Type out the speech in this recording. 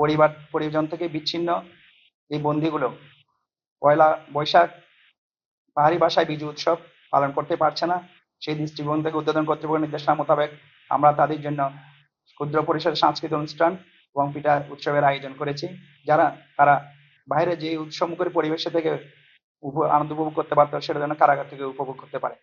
পরিবার পরিজন থেকে বিচ্ছিন্ন এই বন্দীগুলো পয়লা বৈশাখ পাহাড়ি ভাষায় বিজু উৎসব পালন করতে পারছে না। সেই দৃষ্টিকোণ থেকে ঊর্ধ্বতন কর্তৃপক্ষের নির্দেশনা মোতাবেক আমরা তাদের জন্য ক্ষুদ্র পরিসরে সাংস্কৃতিক অনুষ্ঠান এবং পিঠা উৎসবের আয়োজন করেছি, তারা বাইরে যে উৎসবমুখর পরিবেশ থেকে আনন্দ উপভোগ করতে পারতো সেটা যেন কারাগার থেকে উপভোগ করতে পারে।